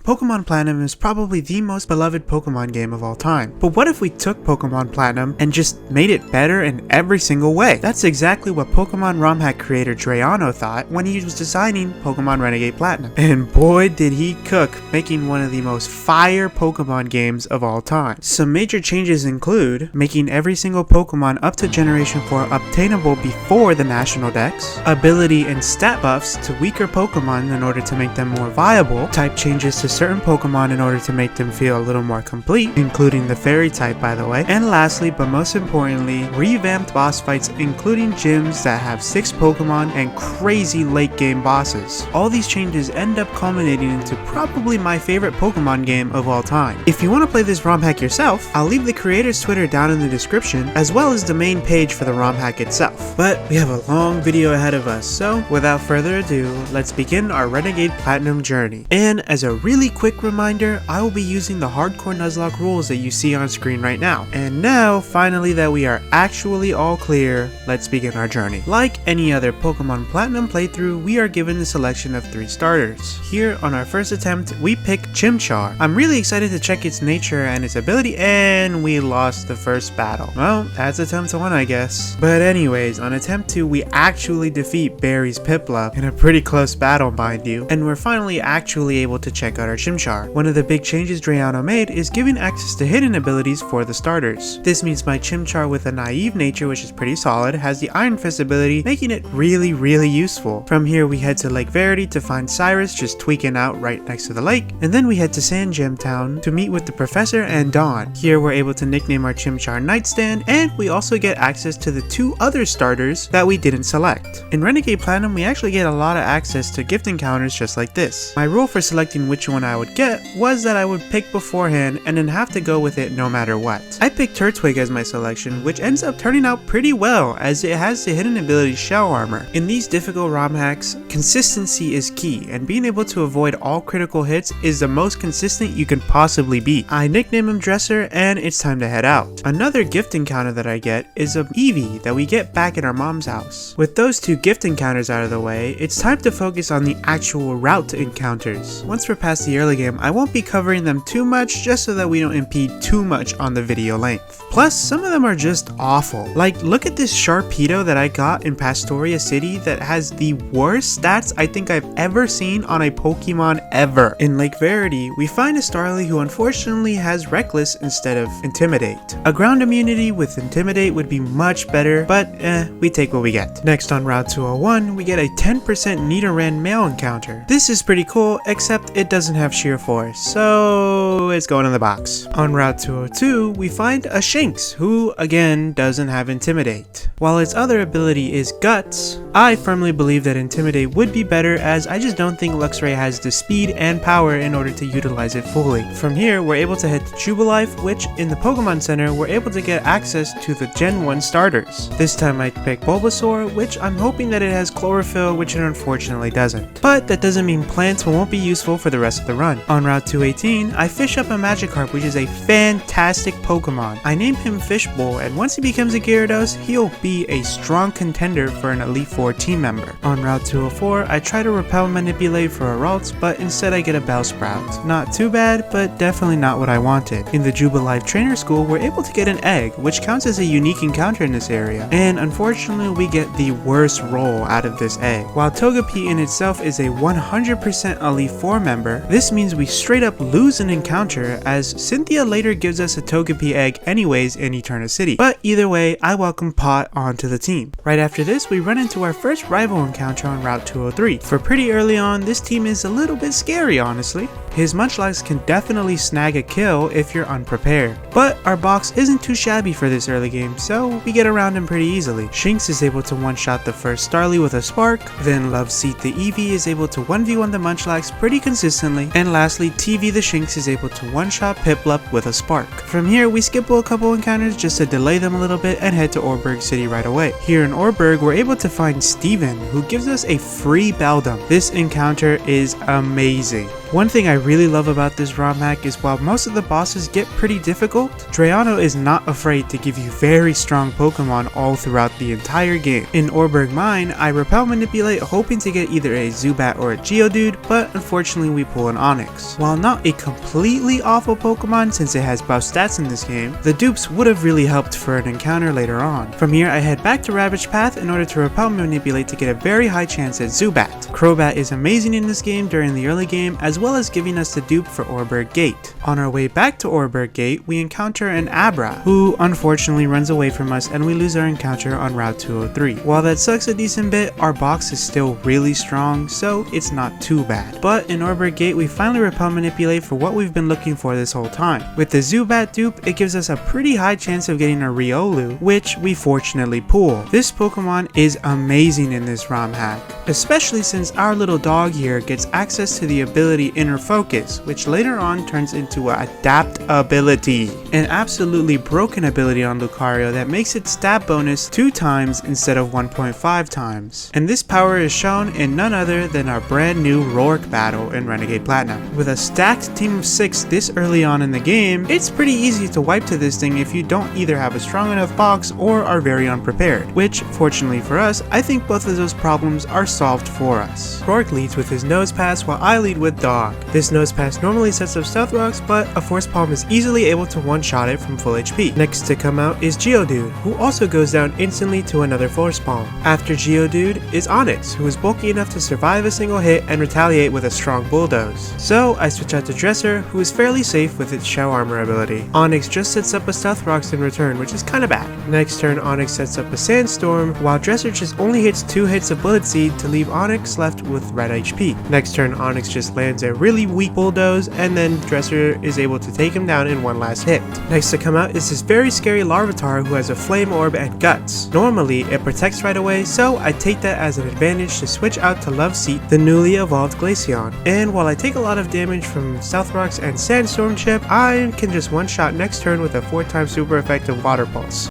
Pokemon Platinum is probably the most beloved Pokemon game of all time. But what if we took Pokemon Platinum and just made it better in every single way? That's exactly what Pokemon Romhack creator Drayano thought when he was designing Pokemon Renegade Platinum. And boy did he cook, making one of the most fire Pokemon games of all time. Some major changes include making every single Pokemon up to Generation 4 obtainable before the National Dex, ability and stat buffs to weaker Pokemon in order to make them more viable, type changes to certain Pokemon in order to make them feel a little more complete, including the Fairy type by the way, and lastly but most importantly, revamped boss fights including gyms that have 6 Pokemon and crazy late game bosses. All these changes end up culminating into probably my favorite Pokemon game of all time. If you want to play this ROM hack yourself, I'll leave the creator's Twitter down in the description as well as the main page for the ROM hack itself. But we have a long video ahead of us, so without further ado, let's begin our Renegade Platinum journey. And as a really quick reminder, I will be using the Hardcore Nuzlocke rules that you see on screen right now. And now, finally that we are actually all clear, let's begin our journey. Like any other Pokemon Platinum playthrough, we are given the selection of 3 starters. Here on our first attempt, we pick Chimchar. I'm really excited to check its nature and its ability, and we lost the first battle. Well, that's attempt 1 I guess. But anyways, on attempt 2 we actually defeat Barry's Piplup in a pretty close battle mind you, and we're finally actually able to check out our Chimchar. One of the big changes Drayano made is giving access to hidden abilities for the starters. This means my Chimchar with a naive nature, which is pretty solid, has the Iron Fist ability, making it really useful. From here we head to Lake Verity to find Cyrus just tweaking out right next to the lake, and then we head to Sand Gem Town to meet with the Professor and Dawn. Here we're able to nickname our Chimchar Nightstand, and we also get access to the 2 other starters that we didn't select. In Renegade Platinum we actually get a lot of access to gift encounters just like this. My rule for selecting which one I would get was that I would pick beforehand and then have to go with it no matter what. I picked Turtwig as my selection, which ends up turning out pretty well as it has the hidden ability Shell Armor. In these difficult ROM hacks, consistency is key, and being able to avoid all critical hits is the most consistent you can possibly be. I nickname him Dresser, and it's time to head out. Another gift encounter that I get is a Eevee that we get back at our mom's house. With those 2 gift encounters out of the way, it's time to focus on the actual route encounters. Once we're past the early game, I won't be covering them too much just so that we don't impede too much on the video length. Plus, some of them are just awful. Like, look at this Sharpedo that I got in Pastoria City that has the worst stats I think I've ever seen on a Pokemon ever. In Lake Verity, we find a Starly who unfortunately has Reckless instead of Intimidate. A ground immunity with Intimidate would be much better, but we take what we get. Next on Route 201, we get a 10% Nidoran male encounter. This is pretty cool, except it doesn't have Sheer Force, so it's going in the box. On Route 202, we find a Shinx, who again doesn't have Intimidate. While its other ability is Guts, I firmly believe that Intimidate would be better as I just don't think Luxray has the speed and power in order to utilize it fully. From here, we're able to head to Jubilife, which in the Pokemon Center, we're able to get access to the Gen 1 starters. This time I pick Bulbasaur, which I'm hoping that it has Chlorophyll, which it unfortunately doesn't. But that doesn't mean plants won't be useful for the rest of the run. On Route 218, I fish up a Magikarp, which is a fantastic Pokemon. I named him Fishbowl, and once he becomes a Gyarados, he'll be a strong contender for an Elite 4 team member. On Route 204, I try to Repel Manipulate for a Ralts, but instead I get a Bellsprout. Not too bad, but definitely not what I wanted. In the Jubilife Trainer School, we're able to get an egg, which counts as a unique encounter in this area, and unfortunately we get the worst roll out of this egg. While Togepi in itself is a 100% Elite 4 member, this means we straight up lose an encounter as Cynthia later gives us a Togepi egg anyways in Eterna City. But either way, I welcome Pot onto the team. Right after this, we run into our first rival encounter on Route 203. For pretty early on, this team is a little bit scary honestly. His Munchlax can definitely snag a kill if you're unprepared. But our box isn't too shabby for this early game, so we get around him pretty easily. Shinx is able to one-shot the first Starly with a Spark, then Loveseat the Eevee is able to 1v1 the Munchlax pretty consistently, and lastly TV the Shinx is able to one-shot Piplup with a Spark. From here, we skip a couple encounters just to delay them a little bit and head to Orberg City right away. Here in Orberg, we're able to find Steven, who gives us a free Beldum. This encounter is amazing. One thing I really love about this Romhack is while most of the bosses get pretty difficult, Drayano is not afraid to give you very strong Pokemon all throughout the entire game. In Orberg Mine, I Repel Manipulate hoping to get either a Zubat or a Geodude, but unfortunately we pull an Onix. While not a completely awful Pokemon since it has buff stats in this game, the dupes would have really helped for an encounter later on. From here I head back to Ravage Path in order to Repel Manipulate to get a very high chance at Zubat. Crobat is amazing in this game during the early game, as well as giving us the dupe for Orberg Gate. On our way back to Orberg Gate, we encounter an Abra, who unfortunately runs away from us and we lose our encounter on Route 203. While that sucks a decent bit, our box is still really strong, so it's not too bad. But in Orberg Gate, we finally Repel Manipulate for what we've been looking for this whole time. With the Zubat dupe, it gives us a pretty high chance of getting a Riolu, which we fortunately pull. This Pokemon is amazing in this Romhack, especially since our little dog here gets access to the ability Inner Focus, which later on turns into Adaptability, an absolutely broken ability on Lucario that makes its stab bonus 2 times instead of 1.5 times. And this power is shown in none other than our brand new Roark battle in Renegade Platinum. With a stacked team of 6 this early on in the game, it's pretty easy to wipe to this thing if you don't either have a strong enough box or are very unprepared, which fortunately for us, I think both of those problems are solved for us. Roark leads with his Nose Pass while I lead with Dog. This Nose Pass normally sets up Stealth Rocks, but a Force Palm is easily able to one-shot it from full HP. Next to come out is Geodude, who also goes down instantly to another Force Palm. After Geodude is Onix, who is bulky enough to survive a single hit and retaliate with a strong Bulldoze. So I switch out to Dresser, who is fairly safe with its Shell Armor ability. Onix just sets up a Stealth Rocks in return, which is kinda bad. Next turn, Onix sets up a Sandstorm, while Dresser just only hits 2 hits of Bullet Seed to leave Onix left with red HP. Next turn, Onix just lands a really weak Bulldoze, and then Dresser is able to take him down in one last hit. Next to come out is this very scary Larvitar who has a Flame Orb and Guts. Normally, it protects right away, so I take that as an advantage to switch out to Love Seat, the newly evolved Glaceon. And while I take a lot of damage from Stealth Rocks and Sandstorm Chip, I can just one-shot next turn with a 4-time super effective Water Pulse.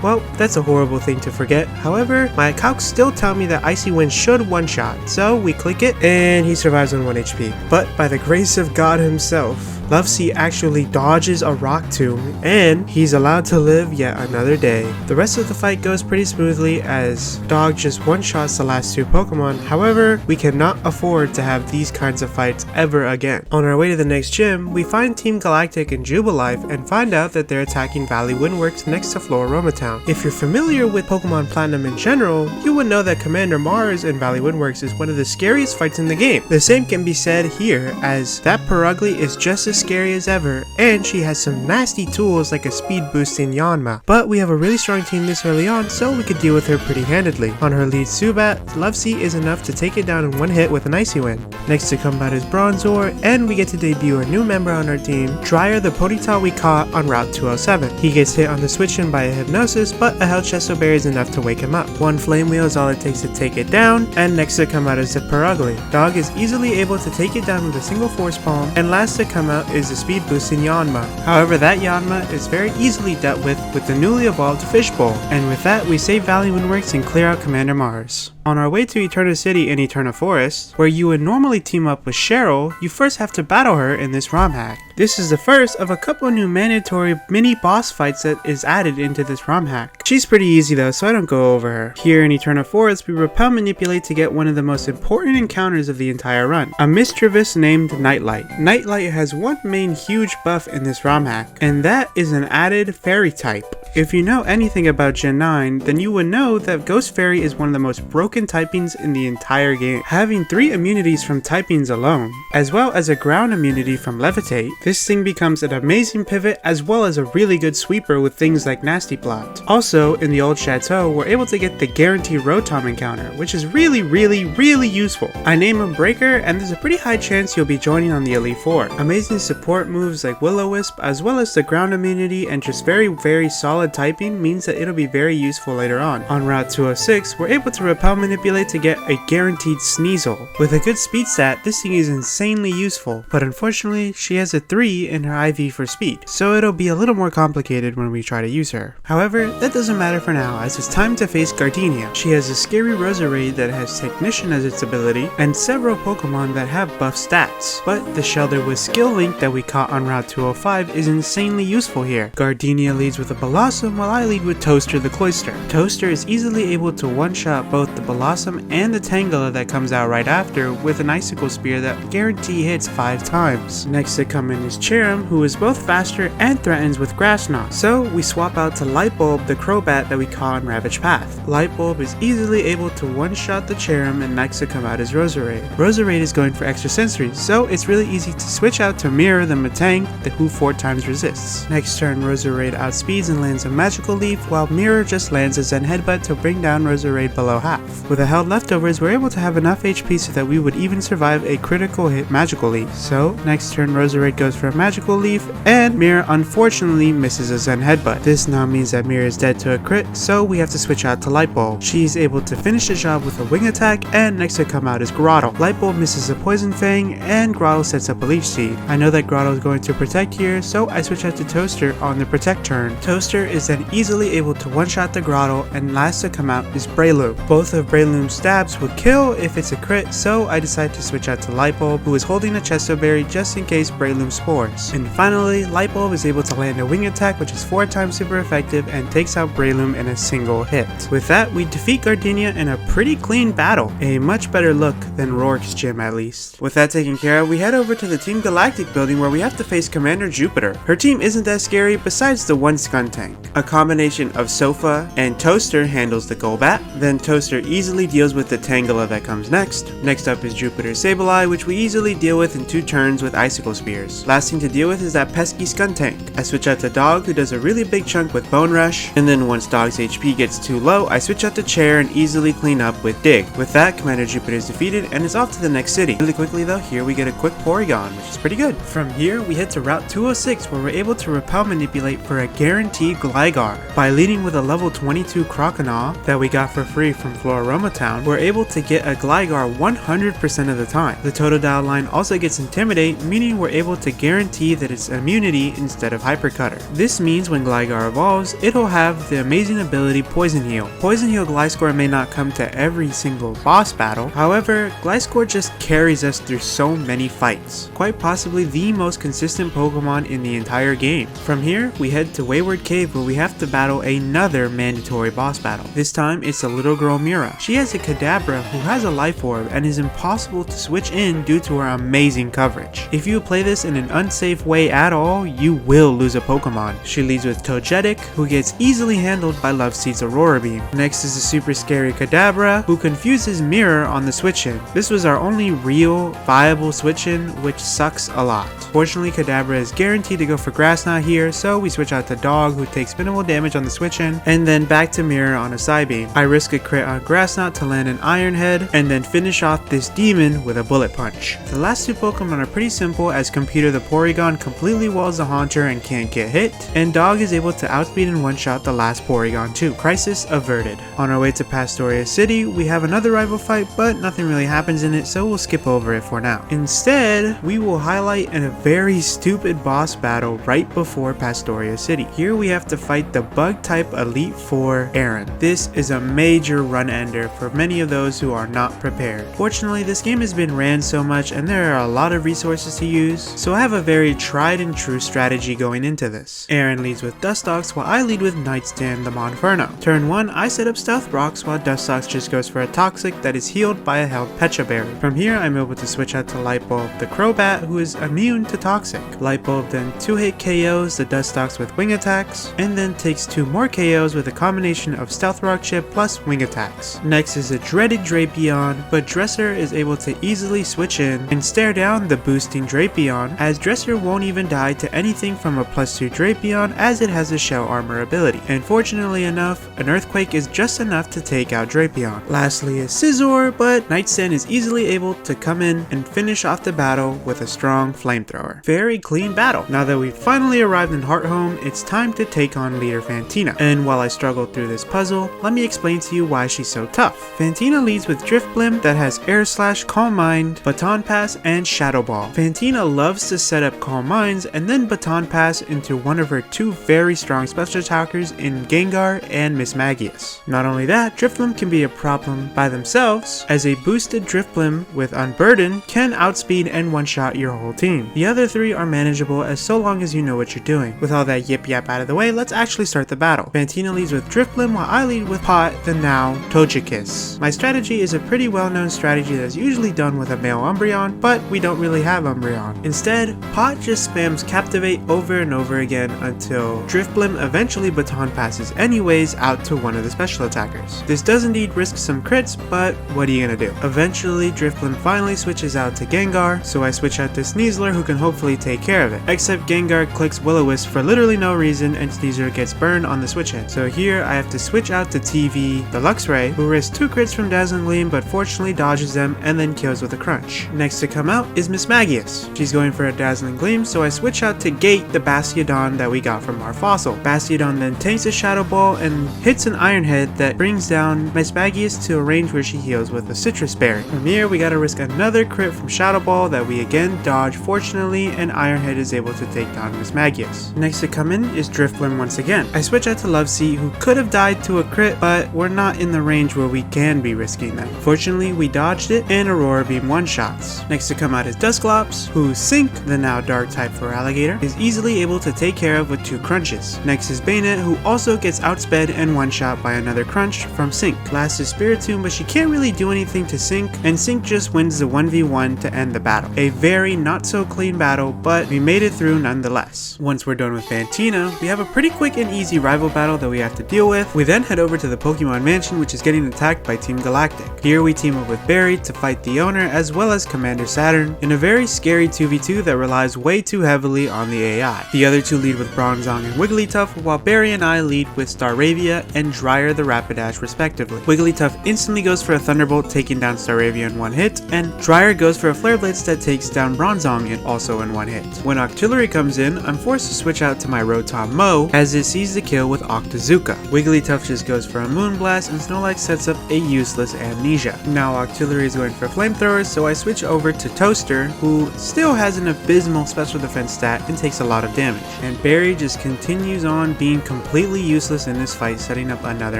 Well, that's a horrible thing to forget. However, my calcs still tell me that Icy Wind should one-shot, so we click it, and he survives on 1 HP. But by the grace of God himself, Love Seat actually dodges a Rock Tomb, and he's allowed to live yet another day. The rest of the fight goes pretty smoothly as Dog just one-shots the last 2 Pokemon. However, we cannot afford to have these kinds of fights ever again. On our way to the next gym, we find Team Galactic and Jubilife and find out that they're attacking Valley Windworks next to Floroma Town. If you're familiar with Pokemon Platinum in general, you would know that Commander Mars in Valley Windworks is one of the scariest fights in the game. The same can be said here, as that Perugly is just as scary as ever, and she has some nasty tools like a speed boost in Yanma. But we have a really strong team this early on, so we could deal with her pretty handedly. On her lead Zubat, Love Seat is enough to take it down in 1 hit with an Icy Wind. Next to come out is Bronzor, and we get to debut a new member on our team, Dryer the Ponyta we caught on Route 207. He gets hit on the switch-in by a Hypnosis, but a Hell Chesto Berry is enough to wake him up. 1 Flame Wheel is all it takes to take it down, and next to come out is the Perugly. Dog is easily able to take it down with a single Force Palm, and last to come out is the Speed Boost in Yanma. However, that Yanma is very easily dealt with the newly evolved Fishbowl, and with that we save Valley Windworks and clear out Commander Mars. On our way to Eterna City in Eterna Forest, where you would normally team up with Cheryl, you first have to battle her in this Romhack. This is the first of a couple new mandatory mini boss fights that is added into this Romhack. She's pretty easy though, so I don't go over her. Here in Eterna Forest, we Repel Manipulate to get one of the most important encounters of the entire run, a Mischievous named Nightlight. Nightlight has one main huge buff in this Romhack, and that is an added Fairy type. If you know anything about Gen 9, then you would know that Ghost Fairy is one of the most broken typings in the entire game, having 3 immunities from typings alone, as well as a ground immunity from Levitate. This thing becomes an amazing pivot as well as a really good sweeper with things like Nasty Plot. Also, in the old Chateau, we're able to get the Guarantee Rotom encounter, which is really useful. I name him Breaker, and there's a pretty high chance you'll be joining on the Elite 4. Amazing support moves like Will-O-Wisp, as well as the ground immunity and just very solid solid typing means that it'll be very useful later on. On Route 206, we're able to repel manipulate to get a guaranteed Sneasel. With a good speed stat, this thing is insanely useful, but unfortunately, she has a 3 in her IV for speed, so it'll be a little more complicated when we try to use her. However, that doesn't matter for now, as it's time to face Gardenia. She has a scary Roserade that has Technician as its ability, and several Pokemon that have buff stats, but the Shelder with Skill Link that we caught on Route 205 is insanely useful here. Gardenia leads with a Blossom while I lead with Toaster the Cloyster. Toaster is easily able to one-shot both the Blossom and the Tangela that comes out right after with an Icicle Spear that guarantee hits 5 times. Next to come in is Cherim, who is both faster and threatens with Grass Knot, so we swap out to Lightbulb the Crobat that we caught on Ravage Path. Lightbulb is easily able to one-shot the Cherim, and next to come out is Roserade. Roserade is going for extra sensory, so it's really easy to switch out to Mirror the Metang, who 4 times resists. Next turn, Roserade outspeeds and lands a Magical Leaf, while Mirror just lands a Zen Headbutt to bring down Roserade below half. With a held leftovers, we're able to have enough HP so that we would even survive a critical hit Magical Leaf. So, next turn, Roserade goes for a Magical Leaf, and Mirror unfortunately misses a Zen Headbutt. This now means that Mirror is dead to a crit, so we have to switch out to Lightbulb. She's able to finish the job with a Wing Attack, and next to come out is Grottle. Lightbulb misses a Poison Fang, and Grottle sets up a Leech Seed. I know that Grottle is going to protect here, so I switch out to Toaster on the protect turn. Toaster is then easily able to one-shot the Grottle, and last to come out is Breloom. Both of Breloom's stabs would kill if it's a crit, so I decide to switch out to Lightbulb, who is holding a Chesto Berry just in case Breloom spores. And finally, Lightbulb is able to land a Wing Attack, which is 4 times super effective and takes out Breloom in a single hit. With that, we defeat Gardenia in a pretty clean battle. A much better look than Rourke's gym, at least. With that taken care of, we head over to the Team Galactic building where we have to face Commander Jupiter. Her team isn't that scary besides the one Skuntank. A combination of Sofa and Toaster handles the Golbat, then Toaster easily deals with the Tangela that comes next. Next up is Jupiter's Sableye, which we easily deal with in 2 turns with Icicle Spears. Last thing to deal with is that pesky Skuntank. I switch out to Dog, who does a really big chunk with Bone Rush, and then once Dog's HP gets too low, I switch out to Chair and easily clean up with Dig. With that, Commander Jupiter is defeated and is off to the next city. Really quickly though, here we get a quick Porygon, which is pretty good. From here, we head to Route 206, where we're able to repel manipulate for a guaranteed Gligar. By leading with a level 22 Croconaw that we got for free from Floroma Town, we're able to get a Gligar 100% of the time. The Totodile line also gets Intimidate, meaning we're able to guarantee that it's immunity instead of Hyper Cutter. This means when Gligar evolves, it'll have the amazing ability Poison Heal. Poison Heal Gliscor may not come to every single boss battle, however, Gliscor just carries us through so many fights. Quite possibly the most consistent Pokemon in the entire game. From here, we head to Wayward Cave where we have to battle another mandatory boss battle. This time, it's a little girl Mira. She has a Kadabra who has a Life Orb and is impossible to switch in due to her amazing coverage. If you play this in an unsafe way at all, you will lose a Pokemon. She leads with Togetic, who gets easily handled by Loveseed's Aurora Beam. Next is the super scary Kadabra, who confuses Mirror on the switch-in. This was our only real, viable switch-in, which sucks a lot. Fortunately, Kadabra is guaranteed to go for Grass Knot here, so we switch out to Dog, who takes minimal damage on the switch-in, and then back to Mirror on a Psybeam. I risk a crit on Grass Knot to land an Iron Head, and then finish off this demon with a Bullet Punch. The last 2 Pokemon are pretty simple, as Computer the Porygon completely walls the Haunter and can't get hit, and Dog is able to outspeed and one-shot the last Porygon too. Crisis averted. On our way to Pastoria City, we have another rival fight, but nothing really happens in it, so we'll skip over it for now. Instead, we will highlight a very stupid boss battle right before Pastoria City. Here we have to fight the Bug-type Elite Four Aaron. This is a major run ender for many of those who are not prepared. Fortunately, this game has been ran so much and there are a lot of resources to use, so I have a very tried and true strategy going into this. Aaron leads with Dustox while I lead with Nightstand the Monferno. Turn 1, I set up Stealth Rocks while Dustox just goes for a Toxic that is healed by a held Pecha Berry. From here, I'm able to switch out to Lightbulb the Crobat, who is immune to Toxic. Lightbulb then 2-hit KOs the Dustox with Wing Attacks, and then takes 2 more KOs with a combination of Stealth Rock Chip plus Wing Attacks. Next is a dreaded Drapion, but Dresser is able to easily switch in and stare down the boosting Drapion, as Dresser won't even die to anything from a +2 Drapion as it has a Shell Armor ability. And fortunately enough, an Earthquake is just enough to take out Drapion. Lastly is Scizor, but Nightstand is easily able to come in and finish off the battle with a strong Flamethrower. Very clean battle. Now that we've finally arrived in Hearthome, it's time to take take on leader Fantina. And while I struggle through this puzzle, let me explain to you why she's so tough. Fantina leads with Drift Blim that has Air Slash, Calm Mind, Baton Pass, and Shadow Ball. Fantina loves to set up Calm Minds and then Baton Pass into one of her two very strong special attackers in Gengar and Mismagius. Not only that, Drift Blim can be a problem by themselves, as a boosted Drift Blim with Unburden can outspeed and one-shot your whole team. The other three are manageable as so long as you know what you're doing. With all that yip yap out of the way, let's actually start the battle. Fantina leads with Drift Blim while I lead with Pot, the now Togekiss. My strategy is a pretty well-known strategy that's usually done with a male Umbreon, but we don't really have Umbreon. Instead, Pot just spams Captivate over and over again until Drift Blim eventually Baton Passes anyways out to one of the special attackers. This does indeed risk some crits, but what are you gonna do? Eventually, Drift Blim finally switches out to Gengar, so I switch out to Sneasler who can hopefully take care of it. Except Gengar clicks Will-O-Wisp for literally no reason and Sneasler gets burned on the switch hit. So here I have to switch out to TV, the Luxray, who risks 2 crits from Dazzling Gleam but fortunately dodges them and then kills with a crunch. Next to come out is Mismagius. She's going for a Dazzling Gleam, so I switch out to Gate, the Bastiodon that we got from our fossil. Bastiodon then takes a Shadow Ball and hits an Iron Head that brings down Mismagius to a range where she heals with a Citrus Berry. From here we gotta risk another crit from Shadow Ball that we again dodge fortunately, and Iron Head is able to take down Mismagius. Next to come in is Drift Blim once again. I switch out to Lovesea, who could have died to a crit, but we're not in the range where we can be risking them. Fortunately we dodged it and Aurora Beam one-shots. Next to come out is Dusclops, who Sync, the now dark type for Alligator, is easily able to take care of with 2 crunches. Next is Bayonet, who also gets outsped and one-shot by another crunch from Sync. Last is Spiritomb, but she can't really do anything to Sync, and Sync just wins the 1v1 to end the battle. A very not so clean battle, but we made it through nonetheless. Once we're done with Fantina, we have a pretty quick and easy rival battle that we have to deal with. We then head over to the Pokemon Mansion, which is getting attacked by Team Galactic. Here we team up with Barry to fight the owner as well as Commander Saturn in a very scary 2v2 that relies way too heavily on the AI. The other two lead with Bronzong and Wigglytuff, while Barry and I lead with Staravia and Dryer the Rapidash respectively. Wigglytuff instantly goes for a Thunderbolt, taking down Staravia in one hit, and Dryer goes for a Flare Blitz that takes down Bronzong also in one hit. When Octillery comes in, I'm forced to switch out to my Rotom Mow as it sees the kill with Octazooka. Wigglytuff just goes for a Moonblast and Snorlax sets up a useless Amnesia. Now Octillery is going for Flamethrowers, so I switch over to Toaster, who still has an abysmal special defense stat and takes a lot of damage. And Barry just continues on being completely useless in this fight, setting up another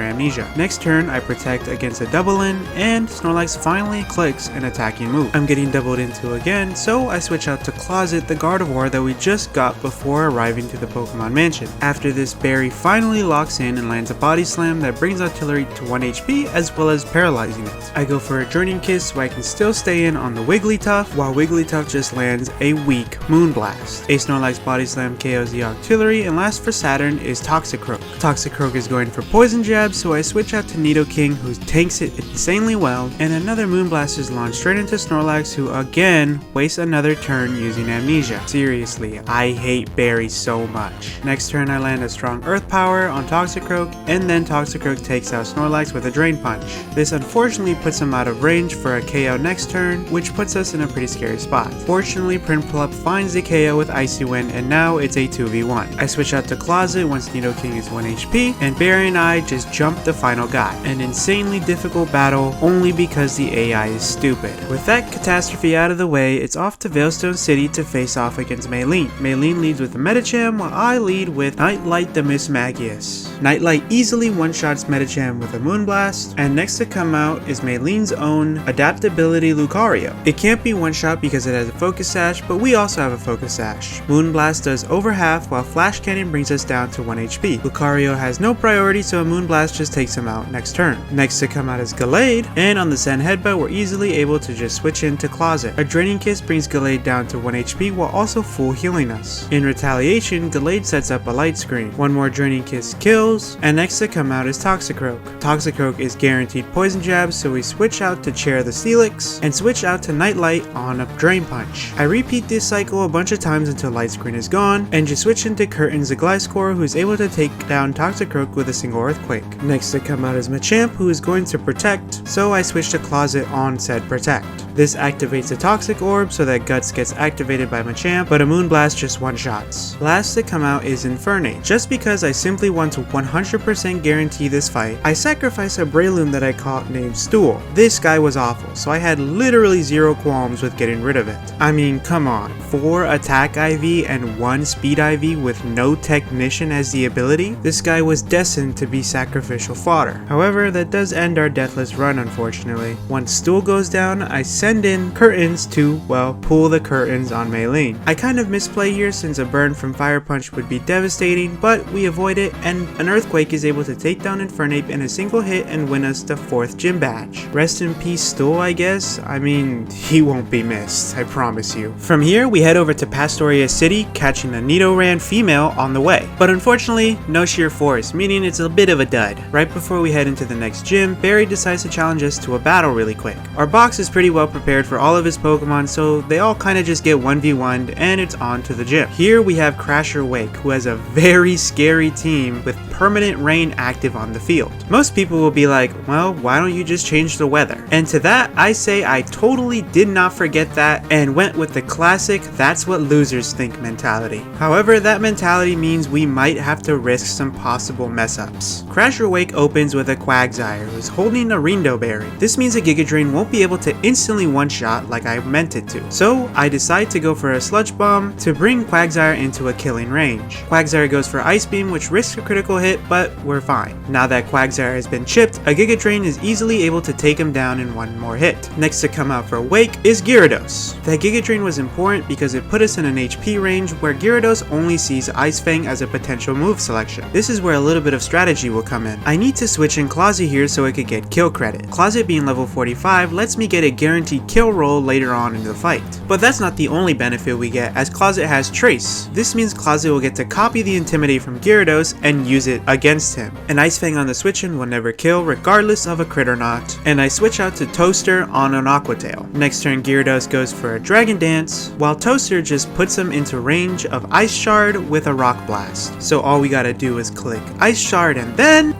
Amnesia. Next turn, I protect against a double in, and Snorlax finally clicks an attacking move. I'm getting doubled into again, so I switch out to Closet, the Gardevoir that we just got before arriving to the Pokemon Mansion. After this, Barry finally locks in and lands a Body Slam that brings Artillery to 1 HP as well as paralyzing it. I go for a Journey Kiss so I can still stay in on the Wigglytuff, while Wigglytuff just lands a weak Moonblast. A Snorlax Body Slam KOs the Artillery, and last for Saturn is Toxicroak. Toxicroak is going for Poison Jab, so I switch out to Nidoking, who tanks it insanely well, and another Moonblast is launched straight into Snorlax, who again wastes another turn using Amnesia. Seriously, I hate Barry so much. Next turn I land a strong Earth Power on Toxicroak, and then Toxicroak takes out Snorlax with a Drain Punch. This unfortunately puts him out of range for a KO next turn, which puts us in a pretty scary spot. Fortunately, Prinplup finds the KO with Icy Wind, and now it's a 2v1. I switch out to Closet once Nidoking is 1 HP, and Barry and I just jump the final guy. An insanely difficult battle only because the AI is stupid. With that catastrophe out of the way, it's off to Veilstone City to face off against Maylene. Maylene leads with the Medicham, while I lead with Nightlight the Mismagius. Nightlight easily one-shots Medicham with a Moonblast, and next to come out is Maylene's own Adaptability Lucario. It can't be one-shot because it has a Focus Sash, but we also have a Focus Sash. Moonblast does over half, while Flash Cannon brings us down to 1 HP. Lucario has no priority, so a Moonblast just takes him out next turn. Next to come out is Gallade, and on the Sand Headbutt we're easily able to just switch into Closet. A Draining Kiss brings Gallade down to 1 HP while also full healing us. In retaliation, Gallade sets up a Light Screen. One more Draining Kiss kills, and next to come out is Toxicroak. Toxicroak is guaranteed Poison Jab, so we switch out to Chair the Steelix, and switch out to Nightlight on a Drain Punch. I repeat this cycle a bunch of times until Light Screen is gone, and just switch into Curtains the Gliscor, who's able to take down Toxicroak with a single Earthquake. Next to come out is Machamp, who is going to Protect, so I switch to Closet on said Protect. This activates a Toxic Orb so that Guts gets activated by Machamp, but a Moonblast just one-shots. Last to come out is Infernape. Just because I simply want to 100% guarantee this fight, I sacrificed a Breloom that I caught named Stool. This guy was awful, so I had literally zero qualms with getting rid of it. I mean, come on, 4 attack IV and 1 speed IV with no technician as the ability? This guy was destined to be sacrificial fodder. However, that does end our deathless run, unfortunately. Once Stool goes down, I send in Curtains to, well, pull the curtains on Maylene. I kind of misplay here since a burn from Fire Punch would be devastating, but we avoid it, and an Earthquake is able to take down Infernape in a single hit and win us the 4th gym badge. Rest in peace, Stool, I guess? I mean, he won't be missed, I promise you. From here, we head over to Pastoria City, catching a Nidoran female on the way. But unfortunately, no sheer force, meaning it's a bit of a dud. Right before we head into the next gym, Barry decides to challenge us to a battle really quick. Our box is pretty well prepared for all of his Pokemon, so they all kind of just get 1v1'd and it's on to the gym. Here we have Crasher Wake, who has a very scary team with permanent rain active on the field. Most people will be like, well, why don't you just change the weather? And to that, I say I totally did not forget that and went with the classic that's what losers think mentality. However, that mentality means we might have to risk some possible mess ups. Crasher Wake opens with a Quagsire who's holding a Rindo Berry. This means a Giga Drain won't be able to instantly one-shot like I meant it to. So I decide to go for a Sludge Bomb to bring Quagsire into a killing range. Quagsire goes for Ice Beam, which risks a critical hit, but we're fine. Now that Quagsire has been chipped, a Giga Drain is easily able to take him down in one more hit. Next to come out for Wake is Gyarados. That Giga Drain was important because it put us in an HP range where Gyarados only sees Ice Fang as a potential move selection. This is where a little bit of strategy will come in. I need to switch in Closet here so I could get kill credit. Closet being level 45 lets me get a guaranteed kill roll later on in the fight. But that's not the only benefit we get, as Closet has Trace. This means Closet will get to copy the Intimidate from Gyarados and use it against him. An Ice Fang on the switch-in will never kill regardless of a crit or not, and I switch out to Toaster on an Aqua Tail. Next turn Gyarados goes for a Dragon Dance, while Toaster just puts him into range of Ice Shard with a Rock Blast. So all we gotta do is click Ice Shard and then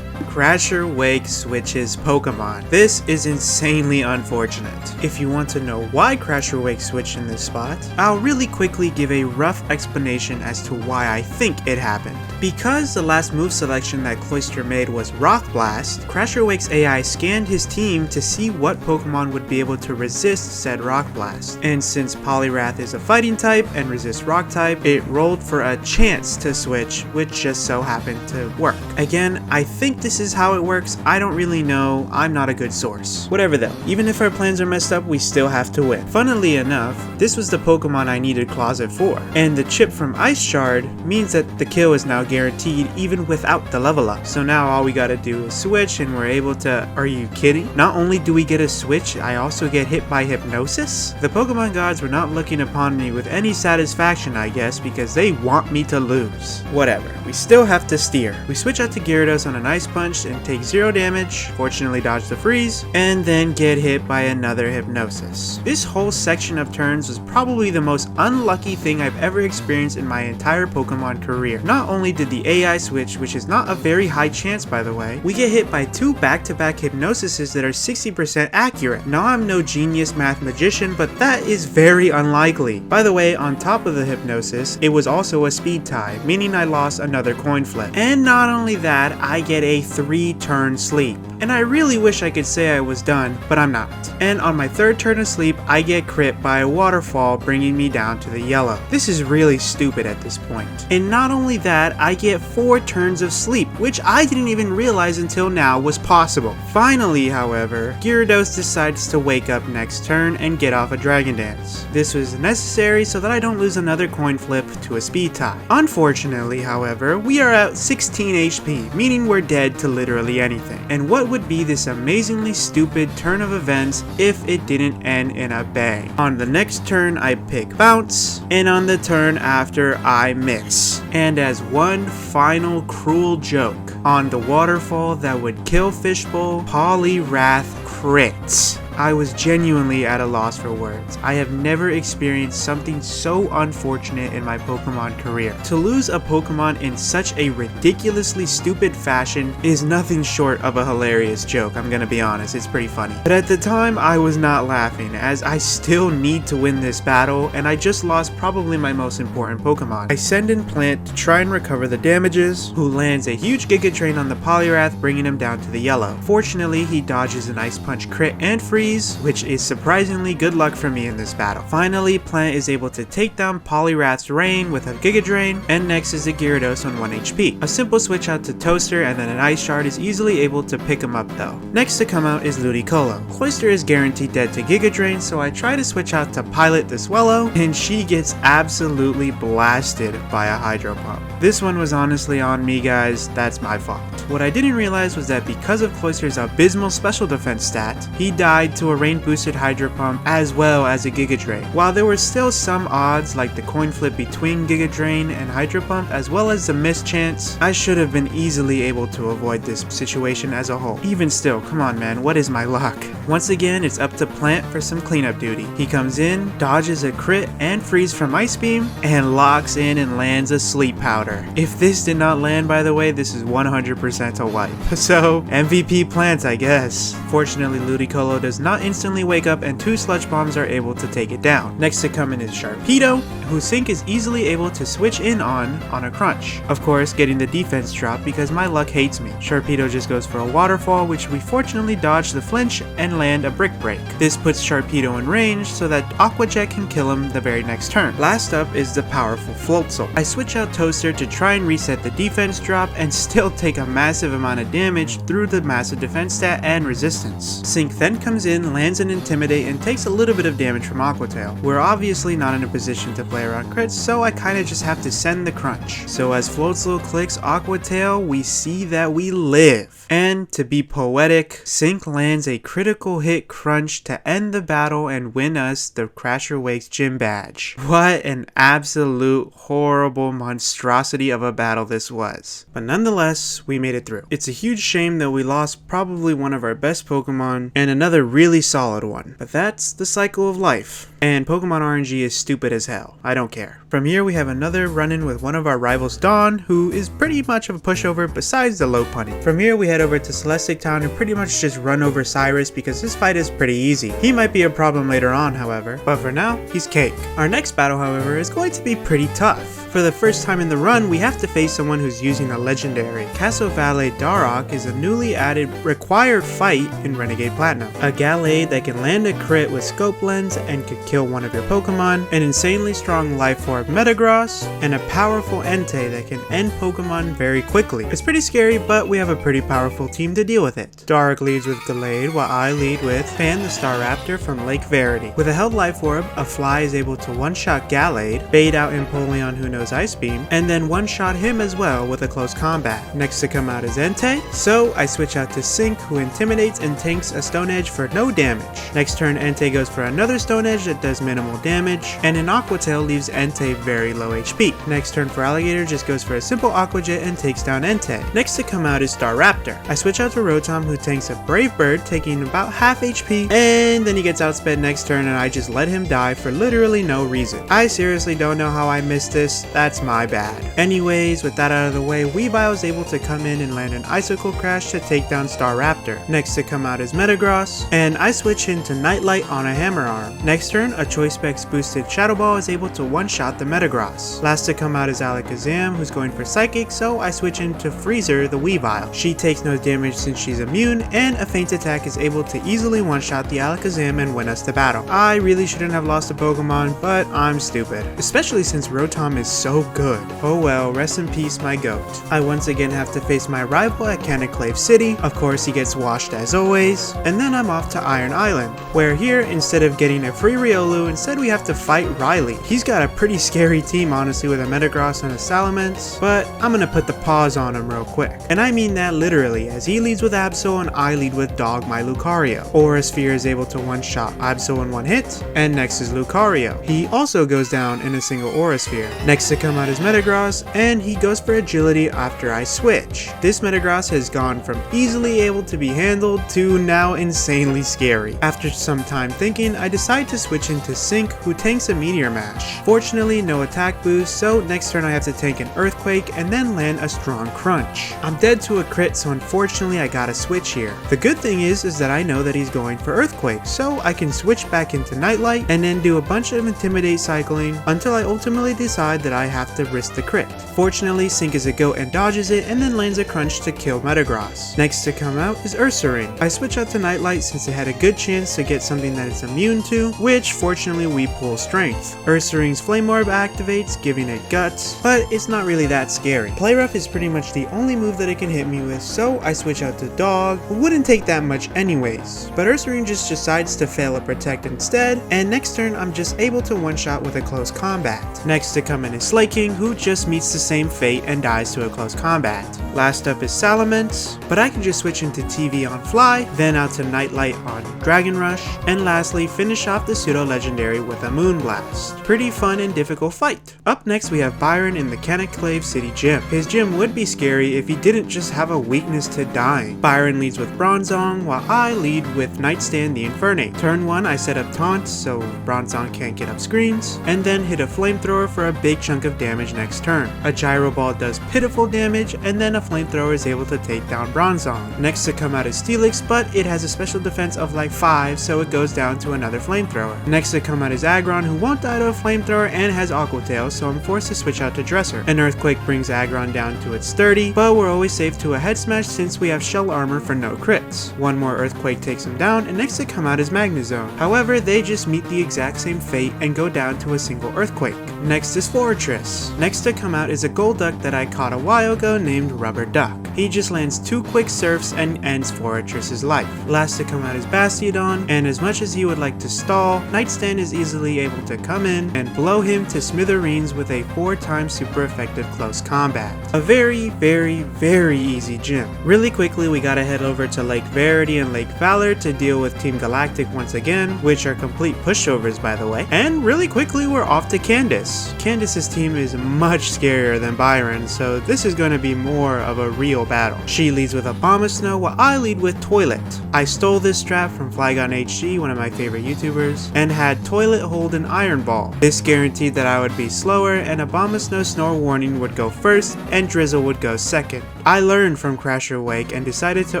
Crasher Wake switches Pokemon. This is insanely unfortunate. If you want to know why Crasher Wake switched in this spot, I'll really quickly give a rough explanation as to why I think it happened. Because the last move selection that Cloyster made was Rock Blast, Crasher Wake's AI scanned his team to see what Pokemon would be able to resist said Rock Blast. And since Poliwrath is a fighting type and resists Rock type, it rolled for a chance to switch, which just so happened to work. Again, I think this is how it works. I don't really know. I'm not a good source. Whatever though, even if our plans are messed up, we still have to win. Funnily enough, this was the Pokemon I needed Closet for, and the chip from Ice Shard means that the kill is now guaranteed even without the level up. So now all we gotta do is switch and we're able to... Are you kidding? Not only do we get a switch, I also get hit by Hypnosis? The Pokemon gods were not looking upon me with any satisfaction, I guess, because they want me to lose. Whatever, we still have to steer. We switch out to Gyarados on an Ice Punch and take 0 damage, fortunately dodge the freeze, and then get hit by another Hypnosis. This whole section of turns was probably the most unlucky thing I've ever experienced in my entire Pokemon career. Not only did the AI switch, which is not a very high chance by the way, we get hit by 2 back-to-back Hypnosises that are 60% accurate. Now I'm no genius math magician, but that is very unlikely. By the way, on top of the Hypnosis, it was also a speed tie, meaning I lost another coin flip. And not only that, I get a 3-turn sleep. And I really wish I could say I was done, but I'm not. And on my 3rd turn of sleep, I get crit by a waterfall, bringing me down to the yellow. This is really stupid at this point. And not only that, I get 4 turns of sleep, which I didn't even realize until now was possible. Finally, however, Gyarados decides to wake up next turn and get off a Dragon Dance. This was necessary so that I don't lose another coin flip to a speed tie. Unfortunately, however, we are at 16 HP, meaning we're dead to literally anything. And what would be this amazingly stupid turn of events if it didn't end in a bang? On the next turn, I pick Bounce, and on the turn after, I miss. And as one final cruel joke, on the waterfall that would kill Fishbowl, Poliwrath crits. I was genuinely at a loss for words. I have never experienced something so unfortunate in my Pokemon career. To lose a Pokemon in such a ridiculously stupid fashion is nothing short of a hilarious joke, I'm gonna be honest, it's pretty funny. But at the time, I was not laughing, as I still need to win this battle, and I just lost probably my most important Pokemon. I send in Plant to try and recover the damages, who lands a huge Giga Drain on the Poliwrath, bringing him down to the yellow. Fortunately, he dodges an Ice Punch crit and freeze, which is surprisingly good luck for me in this battle. Finally, Plant is able to take down Poliwrath's Rain with a Giga Drain, and next is a Gyarados on 1 HP. A simple switch out to Toaster and then an Ice Shard is easily able to pick him up though. Next to come out is Ludicolo. Cloyster is guaranteed dead to Giga Drain, so I try to switch out to Pilot the Swallow, and she gets absolutely blasted by a Hydro Pump. This one was honestly on me, guys, that's my fault. What I didn't realize was that because of Cloyster's abysmal special defense stat, he died to a rain boosted Hydro Pump as well as a Giga Drain. While there were still some odds like the coin flip between Giga Drain and Hydro Pump as well as the miss chance, I should have been easily able to avoid this situation as a whole. Even still, come on man, what is my luck? Once again, it's up to Plant for some cleanup duty. He comes in, dodges a crit and freeze from Ice Beam, and locks in and lands a Sleep Powder. If this did not land, by the way, this is 100% a wipe. So, MVP Plant, I guess. Fortunately, Ludicolo does not instantly wake up and 2 Sludge Bombs are able to take it down. Next to come in is Sharpedo, who Sync is easily able to switch in on a crunch. Of course, getting the defense drop because my luck hates me. Sharpedo just goes for a Waterfall, which we fortunately dodge the flinch and land a Brick Break. This puts Sharpedo in range so that Aqua Jet can kill him the very next turn. Last up is the powerful Floatzel. I switch out Toaster to try and reset the defense drop and still take a massive amount of damage through the massive defense stat and resistance. Sync then comes in, lands an Intimidate, and takes a little bit of damage from Aqua Tail. We're obviously not in a position to play around crits, so I kinda just have to send the crunch. So as Floatzel clicks Aqua Tail, we see that we live. And to be poetic, Sync lands a critical hit crunch to end the battle and win us the Crasher Wakes gym badge. What an absolute horrible monstrosity of a battle this was. But nonetheless, we made it through. It's a huge shame that we lost probably one of our best Pokemon and another really solid one. But that's the cycle of life. And Pokemon RNG is stupid as hell. I don't care. From here we have another run-in with one of our rivals, Dawn, who is pretty much of a pushover besides the low punny. From here we head over to Celestic Town and pretty much just run over Cyrus because this fight is pretty easy. He might be a problem later on, however, but for now, he's cake. Our next battle, however, is going to be pretty tough. For the first time in the run, we have to face someone who's using a legendary. Casovale Darok is a newly added required fight in Renegade Platinum. A Gallade that can land a crit with Scope Lens and could kill one of your Pokemon, an insanely strong Life Orb Metagross, and a powerful Entei that can end Pokemon very quickly. It's pretty scary, but we have a pretty powerful team to deal with it. Darok leads with Gallade, while I lead with Fan the Staraptor from Lake Verity. With a held Life Orb, a Fly is able to one-shot Gallade, bait out Empoleon who knows Ice Beam, and then one-shot him as well with a close combat. Next to come out is Entei, so I switch out to Sync, who intimidates and tanks a Stone Edge for no damage. Next turn, Entei goes for another Stone Edge that does minimal damage, and an Aqua Tail leaves Entei very low HP. Next turn for Alligator just goes for a simple Aqua Jet and takes down Entei. Next to come out is Staraptor. I switch out to Rotom, who tanks a Brave Bird, taking about half HP, and then he gets outsped next turn and I just let him die for literally no reason. I seriously don't know how I missed this. That's my bad. Anyways, with that out of the way, Weavile is able to come in and land an Icicle Crash to take down Staraptor. Next to come out is Metagross, and I switch into Nightlight on a Hammer Arm. Next turn, a Choice Specs boosted Shadow Ball is able to one-shot the Metagross. Last to come out is Alakazam, who's going for Psychic, so I switch into Freezer, the Weavile. She takes no damage since she's immune, and a Feint Attack is able to easily one-shot the Alakazam and win us the battle. I really shouldn't have lost a Pokemon, but I'm stupid. Especially since Rotom is so good. Oh well, rest in peace my goat. I once again have to face my rival at Caniclave City. Of course he gets washed as always. And then I'm off to Iron Island, where here instead of getting a free Riolu, instead we have to fight Riley. He's got a pretty scary team honestly with a Metagross and a Salamence, but I'm gonna put the pause on him real quick. And I mean that literally, as he leads with Absol and I lead with Dog my Lucario. Aura Sphere is able to one-shot Absol in one hit, and next is Lucario. He also goes down in a single Aura Sphere. Next Next to come out is Metagross, and he goes for agility after I switch. This Metagross has gone from easily able to be handled to now insanely scary. After some time thinking, I decide to switch into Sync, who tanks a Meteor Mash. Fortunately, no attack boost, so next turn I have to tank an Earthquake and then land a strong Crunch. I'm dead to a crit, so unfortunately I gotta switch here. The good thing is that I know that he's going for Earthquake, so I can switch back into Nightlight and then do a bunch of Intimidate cycling until I ultimately decide that I have to risk the crit. Fortunately, Sync is a goat and dodges it and then lands a Crunch to kill Metagross. Next to come out is Ursaring. I switch out to Nightlight since it had a good chance to get something that it's immune to, which fortunately we pull Strength. Ursaring's Flame Orb activates, giving it Guts, but it's not really that scary. Play Rough is pretty much the only move that it can hit me with, so I switch out to Dog, who wouldn't take that much anyways. But Ursaring just decides to fail a Protect instead, and next turn I'm just able to one-shot with a close combat. Next to come in is Slaking, who just meets the same fate and dies to a close combat. Last up is Salamence, but I can just switch into TV on Fly, then out to Nightlight on Dragon Rush, and lastly finish off the pseudo-legendary with a Moonblast. Pretty fun and difficult fight. Up next we have Byron in the Canaclave City Gym. His gym would be scary if he didn't just have a weakness to dying. Byron leads with Bronzong, while I lead with Nightstand the Infernate. Turn 1 I set up taunts so Bronzong can't get up screens, and then hit a Flamethrower for a big chunk of damage next turn. A Gyro Ball does pitiful damage, and then a Flamethrower is able to take down Bronzong. Next to come out is Steelix, but it has a special defense of like 5, so it goes down to another Flamethrower. Next to come out is Aggron, who won't die to a Flamethrower and has Aqua Tail, so I'm forced to switch out to Dresser. An Earthquake brings Aggron down to its 30, but we're always safe to a Head Smash since we have Shell Armor for no crits. One more Earthquake takes him down, and next to come out is Magnezone. However, they just meet the exact same fate and go down to a single Earthquake. Next is Forretress. Next to come out is a Golduck that I caught a while ago named Rubber Duck. He just lands 2 quick surfs and ends Forretress's life. Last to come out is Bastiodon, and as much as he would like to stall, Nightstand is easily able to come in and blow him to smithereens with a 4x super effective close combat. A very, very, very easy gym. Really quickly we gotta head over to Lake Verity and Lake Valor to deal with Team Galactic once again, which are complete pushovers by the way. And really quickly we're off to Candace. Candace's team is much scarier than Byron, so this is going to be more of a real battle. She leads with Abomasnow while I lead with Toilet. I stole this strat from Flygon HG, one of my favorite YouTubers, and had Toilet hold an Iron Ball. This guaranteed that I would be slower and Abomasnow Snore Warning would go first and Drizzle would go second. I learned from Crasher Wake and decided to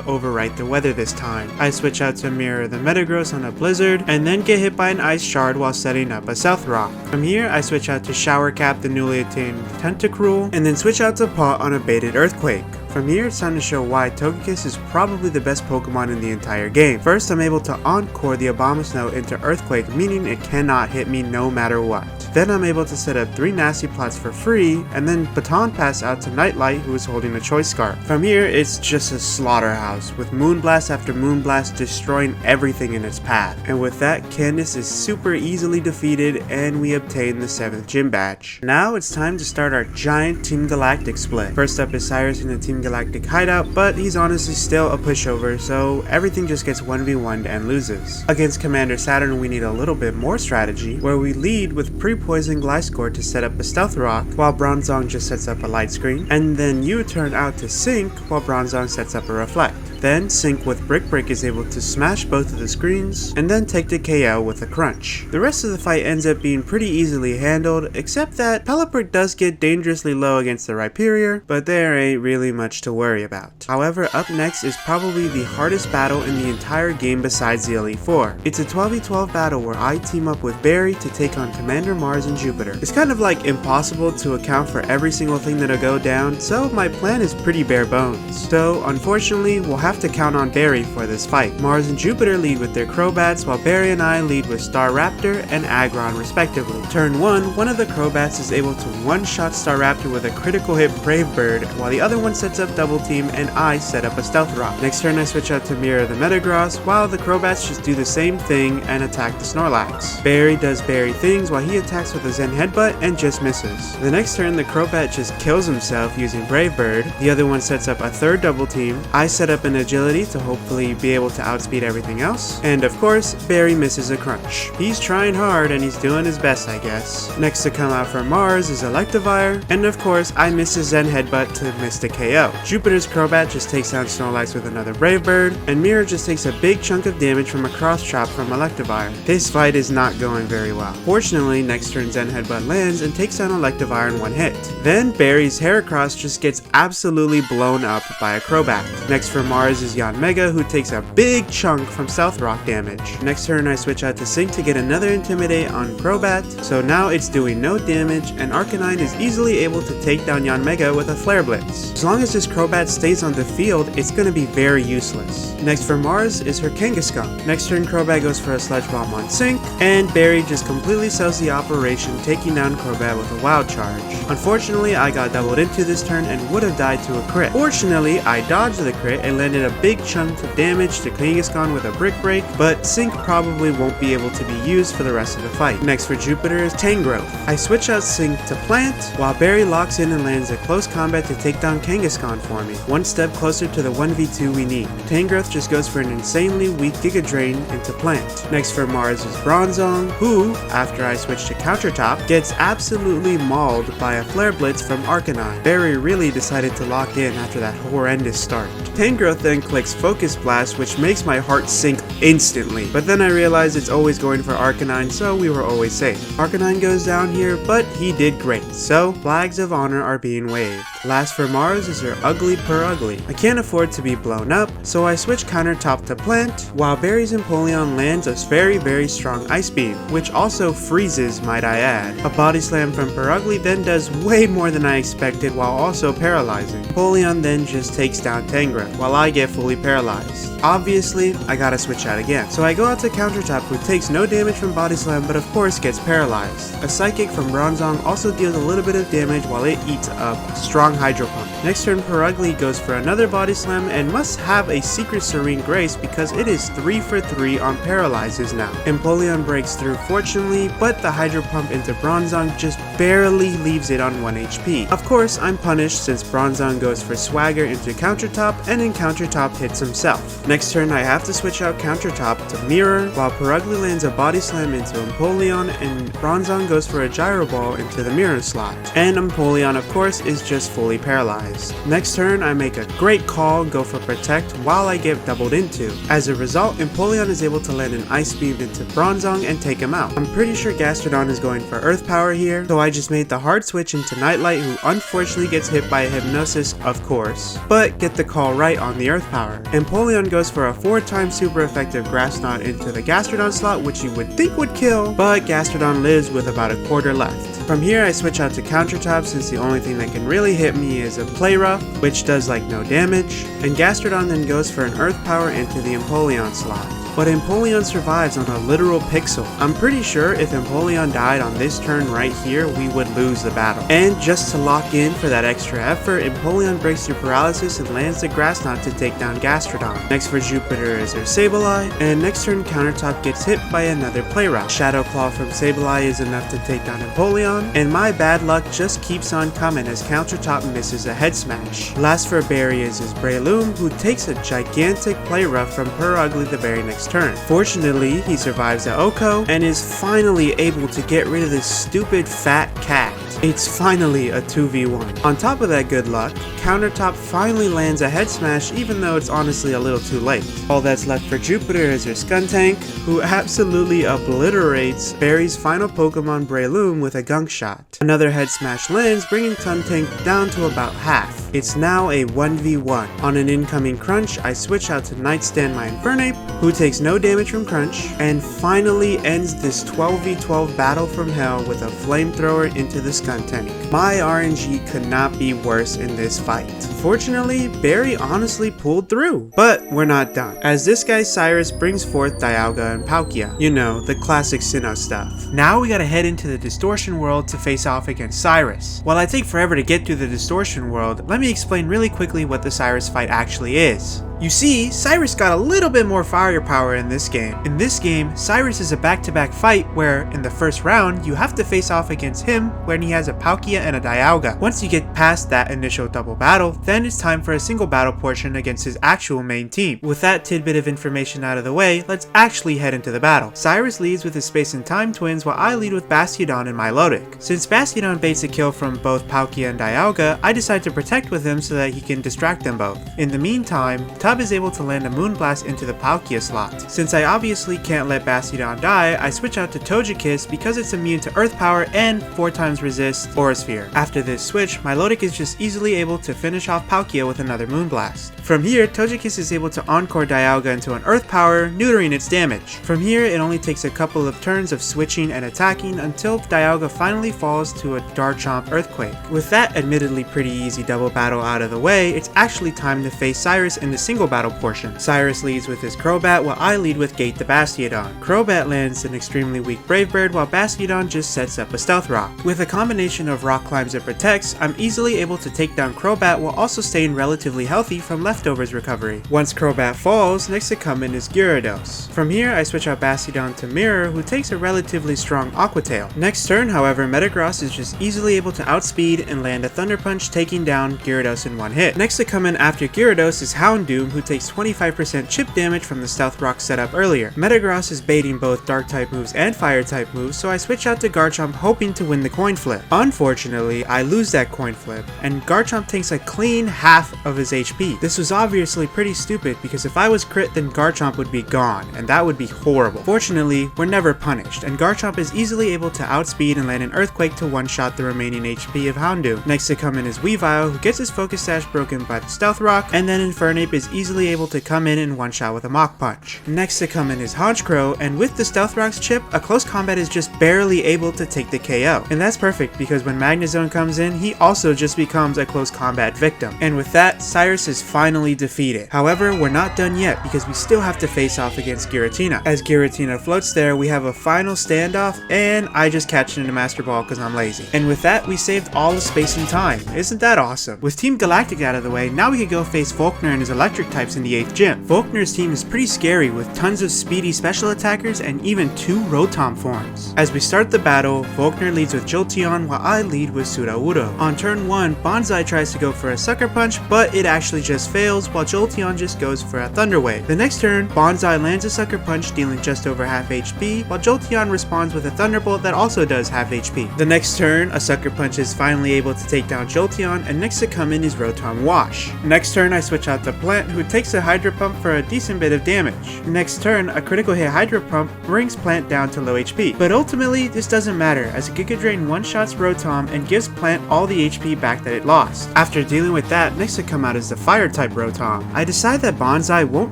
overwrite the weather this time. I switch out to Mirror the Metagross on a Blizzard and then get hit by an Ice Shard while setting up a South Rock. From here I switch out to Shower Cap the newly attained Tentacruel and then switch out to Paw on a baited Earthquake. From here, it's time to show why Togekiss is probably the best Pokemon in the entire game. First, I'm able to Encore the Abomasnow into Earthquake, meaning it cannot hit me no matter what. Then I'm able to set up 3 Nasty Plots for free, and then Baton Pass out to Nightlight, who is holding a Choice Scarf. From here, it's just a slaughterhouse, with Moonblast after Moonblast destroying everything in its path. And with that, Candace is super easily defeated, and we obtain the 7th Gym Badge. Now it's time to start our giant Team Galactic split. First up is Cyrus in the Team Galactic hideout, but he's honestly still a pushover, so everything just gets 1v1'd and loses. Against Commander Saturn, we need a little bit more strategy, where we lead with pre-poison Gliscor to set up a Stealth Rock, while Bronzong just sets up a Light Screen, and then you turn out to Sync, while Bronzong sets up a Reflect. Then Sync with Brick Break is able to smash both of the screens, and then take the KO with a Crunch. The rest of the fight ends up being pretty easily handled, except that Pelipper does get dangerously low against the Rhyperior, but there ain't really much to worry about. However, up next is probably the hardest battle in the entire game besides the Elite Four. It's a 12v12 battle where I team up with Barry to take on Commander Mars and Jupiter. It's kind of like impossible to account for every single thing that'll go down, so my plan is pretty bare bones. So unfortunately, we'll have to count on Barry for this fight. Mars and Jupiter lead with their Crobats, while Barry and I lead with Staraptor and Aggron respectively. Turn 1, one of the Crobats is able to one-shot Staraptor with a critical hit Brave Bird, while the other one sets up Double Team and I set up a Stealth Rock. Next turn I switch out to Mirror the Metagross, while the Crobats just do the same thing and attack the Snorlax. Barry does Barry things while he attacks with a Zen Headbutt and just misses. The next turn the Crobat just kills himself using Brave Bird, the other one sets up a third Double Team, I set up an and agility to hopefully be able to outspeed everything else. And of course, Barry misses a crunch. He's trying hard and he's doing his best, I guess. Next to come out from Mars is Electivire, and of course, I miss a Zen Headbutt to miss the KO. Jupiter's Crobat just takes down Snorlax with another Brave Bird, and Mirror just takes a big chunk of damage from a Cross Chop from Electivire. This fight is not going very well. Fortunately, next turn Zen Headbutt lands and takes down Electivire in one hit. Then Barry's Heracross just gets absolutely blown up by a Crobat. Next for Mars is Yanmega, who takes a big chunk from South Rock damage. Next turn I switch out to Sync to get another Intimidate on Crobat, so now it's doing no damage, and Arcanine is easily able to take down Yanmega with a Flare Blitz. As long as this Crobat stays on the field, it's going to be very useless. Next for Mars is her Kangaskhan. Next turn Crobat goes for a Sludge Bomb on Sync, and Barry just completely sells the operation, taking down Crobat with a Wild Charge. Unfortunately, I got doubled into this turn and would have died to a crit. Fortunately, I dodged the crit and landed a big chunk of damage to Kangaskhan with a Brick Break, but Sync probably won't be able to be used for the rest of the fight. Next for Jupiter is Tangrowth. I switch out Sync to Plant, while Barry locks in and lands a close combat to take down Kangaskhan for me, one step closer to the 1v2 we need. Tangrowth just goes for an insanely weak Giga Drain into Plant. Next for Mars is Bronzong, who, after I switch to Counter Top, gets absolutely mauled by a Flare Blitz from Arcanine. Barry really decided to lock in after that horrendous start. Tangrowth then clicks Focus Blast, which makes my heart sink instantly, but then I realized it's always going for Arcanine, so we were always safe. Arcanine goes down here, but he did great, so flags of honor are being waved. Last for Mars is her Ugly Per Ugly. I can't afford to be blown up, so I switch Counter Top to Plant, while Barry's Empoleon lands a very strong Ice Beam, which also freezes, might I add. A Body Slam from Per Ugly then does way more than I expected while also paralyzing. Empoleon then just takes down Tangrowth, while I get fully paralyzed. Obviously, I gotta switch out again. So I go out to Counter Top, who takes no damage from Body Slam, but of course gets paralyzed. A Psychic from Bronzong also deals a little bit of damage while it eats up strong Hydro Pump. Next turn Per Ugly goes for another Body Slam and must have a Secret Serene Grace because it is 3 for 3 on paralyzes now. Empoleon breaks through fortunately, but the Hydro Pump into Bronzong just barely leaves it on 1 HP. Of course, I'm punished since Bronzong goes for Swagger into Counter Top and in Counter Top hits himself. Next turn I have to switch out Counter Top to Mirror, while Per Ugly lands a Body Slam into Empoleon and Bronzong goes for a Gyro Ball into the Mirror slot. And Empoleon of course is just fully paralyzed. Next turn I make a great call, go for Protect while I get doubled into. As a result, Empoleon is able to land an Ice Beam into Bronzong and take him out. I'm pretty sure Gastrodon is going for Earth Power here, so I just made the hard switch into Nightlight, who unfortunately gets hit by a Hypnosis of course, but get the call right on the Earth Power. Empoleon goes for a 4-time super effective Grass Knot into the Gastrodon slot, which you would think would kill, but Gastrodon lives with about a quarter left. From here I switch out to Counter Top since the only thing that can really hit me is a Play Rough, which does like no damage, and Gastrodon then goes for an Earth Power into the Empoleon slot. But Empoleon survives on a literal pixel. I'm pretty sure if Empoleon died on this turn right here, we would lose the battle. And just to lock in for that extra effort, Empoleon breaks through paralysis and lands the Grass Knot to take down Gastrodon. Next for Jupiter is her Sableye, and next turn Counter Top gets hit by another Play Rough. Shadow Claw from Sableye is enough to take down Empoleon, and my bad luck just keeps on coming as Counter Top misses a Head Smash. Last for Barry is his Breloom, who takes a gigantic Play Rough from Per Ugly the very next turn. Fortunately, he survives the Oko and is finally able to get rid of this stupid fat cat. It's finally a 2v1. On top of that good luck, Counter Top finally lands a Head Smash even though it's honestly a little too late. All that's left for Jupiter is her Skuntank, who absolutely obliterates Barry's final Pokemon Breloom with a Gunk Shot. Another Head Smash lands, bringing Skuntank down to about half. It's now a 1v1. On an incoming Crunch, I switch out to Nightstand my Infernape, who takes no damage from Crunch, and finally ends this 12v12 battle from hell with a Flamethrower into the Skuntank. My RNG could not be worse in this fight. Fortunately, Barry honestly pulled through. But we're not done, as this guy Cyrus brings forth Dialga and Palkia. You know, the classic Sinnoh stuff. Now we gotta head into the Distortion World to face off against Cyrus. While I take forever to get through the Distortion World, let me explain really quickly what the Cyrus fight actually is. You see, Cyrus got a little bit more firepower in this game. In this game, Cyrus is a back-to-back fight where, in the first round, you have to face off against him when he has a Palkia and a Dialga. Once you get past that initial double battle, then it's time for a single battle portion against his actual main team. With that tidbit of information out of the way, let's actually head into the battle. Cyrus leads with his Space and Time twins while I lead with Bastiodon and Milotic. Since Bastiodon baits a kill from both Palkia and Dialga, I decide to protect with him so that he can distract them both. In the meantime, Tub is able to land a Moonblast into the Palkia slot. Since I obviously can't let Bastiodon die, I switch out to Togekiss because it's immune to Earth Power and 4 times resist Aura Sphere. After this switch, Milotic is just easily able to finish off Palkia with another Moonblast. From here, Togekiss is able to Encore Dialga into an Earth Power, neutering its damage. From here, it only takes a couple of turns of switching and attacking until Dialga finally falls to a Garchomp Earthquake. With that admittedly pretty easy double battle out of the way, it's actually time to face Cyrus in the single battle portion. Cyrus leads with his Crobat while I lead with Gate the Bastiodon. Crobat lands an extremely weak Brave Bird while Bastiodon just sets up a Stealth Rock. With a combination of Rock Climbs and Protects, I'm easily able to take down Crobat while also staying relatively healthy from Leftovers recovery. Once Crobat falls, next to come in is Gyarados. From here, I switch out Bastiodon to Mirror, who takes a relatively strong Aqua Tail. Next turn, however, Metagross is just easily able to outspeed and land a Thunder Punch, taking down Gyarados in one hit. Next to come in after Gyarados is Houndoom, who takes 25% chip damage from the Stealth Rock setup earlier. Metagross is baiting both Dark-type moves and Fire-type moves, so I switch out to Garchomp hoping to win the coin flip. Unfortunately, I lose that coin flip, and Garchomp takes a clean half of his HP. This was obviously pretty stupid because if I was crit, then Garchomp would be gone, and that would be horrible. Fortunately, we're never punished, and Garchomp is easily able to outspeed and land an Earthquake to one-shot the remaining HP of Houndoom. Next to come in is Weavile, who gets his Focus Sash broken by the Stealth Rock, and then Infernape is easily able to come in and one-shot with a Mach Punch. Next to come in is Honchkrow, and with the Stealth Rock's chip, a close combat is just barely able to take the KO. And that's perfect because when Magnezone comes in, he also just becomes a close combat victim. And with that, Cyrus is finally defeated. However, we're not done yet because we still have to face off against Giratina. As Giratina floats there, we have a final standoff, and I just catch it in a Master Ball because I'm lazy. And with that, we saved all the space and time. Isn't that awesome? With Team Galactic out of the way, now we can go face Volkner and his electric types in the 8th gym. Volkner's team is pretty scary with tons of speedy special attackers and even 2 Rotom forms. As we start the battle, Volkner leads with Jolteon while I lead with Sudowoodo. On turn 1, Bonsai tries to go for a Sucker Punch, but it actually just fails while Jolteon just goes for a Thunder Wave. The next turn, Bonsai lands a Sucker Punch dealing just over half HP, while Jolteon responds with a Thunderbolt that also does half HP. The next turn, a Sucker Punch is finally able to take down Jolteon, and next to come in is Rotom Wash. Next turn, I switch out to Plant, who takes a Hydro Pump for a decent bit of damage. Next turn, a critical hit Hydro Pump brings Plant down to low HP. But ultimately, this doesn't matter, as Giga Drain one-shots Rotom and gives Plant all the HP back that it lost. After dealing with that, next to come out is the Fire-type Rotom. I decide that Bonsai won't